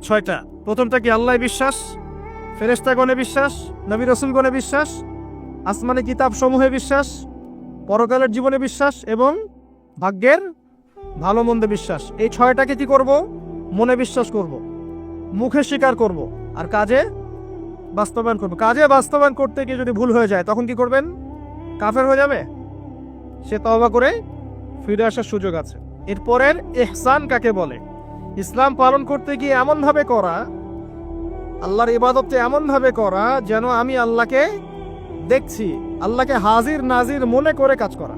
6টা। প্রথমটা কি? আল্লাহ বিশ্বাস, ফেরেশতাগণে বিশ্বাস, নবী রাসূলগণে বিশ্বাস, আসমানি কিতাব সমূহে বিশ্বাস, পরকালের জীবনে বিশ্বাস এবং ভাগ্যের ভালো মন্দে বিশ্বাস। এই 6টাকে কি করব? মনে বিশ্বাস করব, মুখে স্বীকার করব, আর কাজে বাস্তবায়ন করব। কাজে বাস্তবায়ন করতে গিয়ে যদি ভুল হয়ে যায় তখন কি করবেন? কাফের হয়ে যাবে? সে তওবা করে ফিরে আসার সুযোগ আছে। এরপরের ইহসান কাকে বলে? ইসলাম পালন করতে গিয়ে এমনভাবে করা, আল্লাহর ইবাদতটা এমনভাবে করা যেন আমি আল্লাহকে দেখছি, আল্লাহকে হাজির নাজির মনে করে কাজ করা।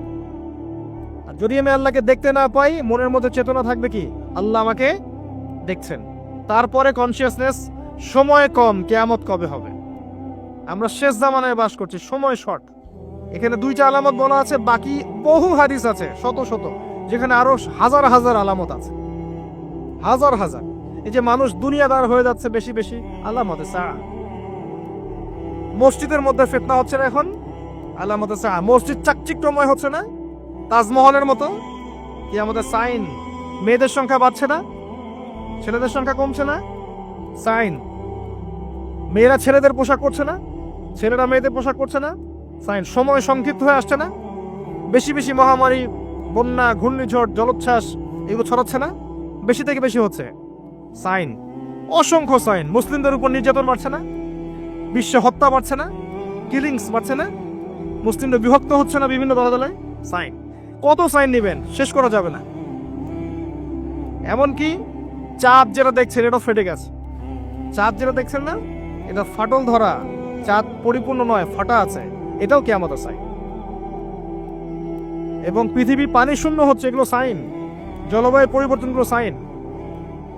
আর যদি আমি আল্লাহকে দেখতে না পাই, মনের মধ্যে চেতনা থাকবে কি? আল্লাহ আমাকে দেখছেন। তারপরে কনসিয়াসনেস, সময় কম, কিয়ামত কবে হবে। আমরা শেষ জামানায় বাস করছি, সময় শর্ট। এখানে 2টা আলামত বলা আছে, বাকি বহু হাদিস আছে শত শত, যেখানে আরো হাজার হাজার আলামত আছে, হাজার হাজার। এই যে মানুষ দুনিয়াদার হয়ে যাচ্ছে বেশি বেশি, আলামতে সা। মসজিদের মধ্যে ফিতনা হচ্ছে না এখন, আলামতে সা। মসজিদ চাকচিক্যময় হচ্ছে না, তাজমহলের মতো, কি আমাদের সাইন। মেয়েদের সংখ্যা বাড়ছে না, ছেলেদের সংখ্যা কমছে না, সাইন। মেয়েরা ছেলেদের পোশাক করছে না, ছেলেরা মেয়েদের পোশাক করছে না, সাইন। সময় সংক্ষিপ্ত হয়ে আসছে না, বেশি বেশি মহামারী, বন্যা, ঘূর্ণিঝড়, জলোচ্ছ্বাস এগুলো ছড়াচ্ছে না, বেশি থেকে বেশি হচ্ছে, সাইন। অসংখ্য সাইন। মুসলিমদের উপর নির্যাতন বাড়ছে না, বিশ্বে হত্যা বাড়ছে না, কিলিংস বাড়ছে না, মুসলিমদের বিভক্ত হচ্ছে না বিভিন্ন দলে, সাইন। কত সাইন নেবেন, শেষ করা যাবে না। এমনকি চাঁদ যেটা দেখছেন এটা ফেটে গেছে। চাঁদ যেটা দেখছেন না, এটা ফাটল ধরা, চাঁদ পরিপূর্ণ নয়, ফাটা আছে, এটাও কিয়ামতের সাইন। এবং পৃথিবী পানি শূন্য হচ্ছে, এগুলো সাইন। জলবায়ু পরিবর্তনগুলো সাইন।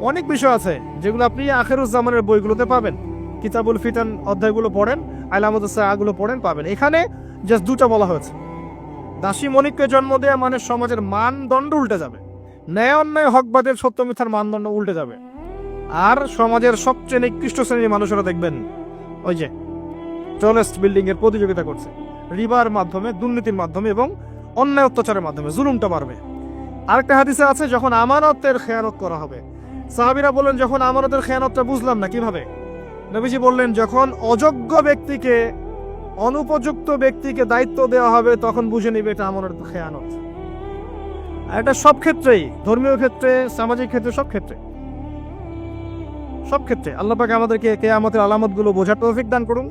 অনেক বিষয় আছে যেগুলো আপনি আখিরুজ্জামানের বইগুলোতে পাবেন। কিতাবুল ফিতান অধ্যায়গুলো পড়েন, আলামতুস সাআগুলো পড়েন, পাবেন। এখানে জাস্ট 2টা বলা হয়েছে। দাসী মণিককে জন্ম দেয়া মানে সমাজের মানদণ্ড উল্টে যাবে, ন্যায় অন্যায় হকবাদের সত্য মিথ্যার মানদণ্ড উল্টে যাবে। আর সমাজের সবচেয়ে নিকৃষ্ট শ্রেণীর মানুষেরা দেখবেন ওই যে টলেস্ট বিল্ডিং এর প্রতিযোগিতা করছে, রিবার মাধ্যমে, দুর্নীতির মাধ্যমে এবং অন্যায় অত্যাচারের মাধ্যমে জুলুমটা বাড়বে। আরেকটা হাদিসে আছে, যখন আমানতের খেয়ানত করা হবে, সাহাবীরা বললেন যখন আমানতের খেয়ানতটা বুঝলাম না কিভাবে। নবীজি বললেন যখন অযোগ্য ব্যক্তিকে, অনুপযুক্ত ব্যক্তিকে দায়িত্ব দেওয়া হবে তখন বুঝে নিবে এটা আমানতের খেয়ানত। আর এটা সব ক্ষেত্রেই, ধর্মীয় ক্ষেত্রে, সামাজিক ক্ষেত্রে, সব ক্ষেত্রে, সব ক্ষেত্রে। আল্লাহ পাক আমাদেরকে কিয়ামতের আলামতগুলো বোঝার তৌফিক দান করুন।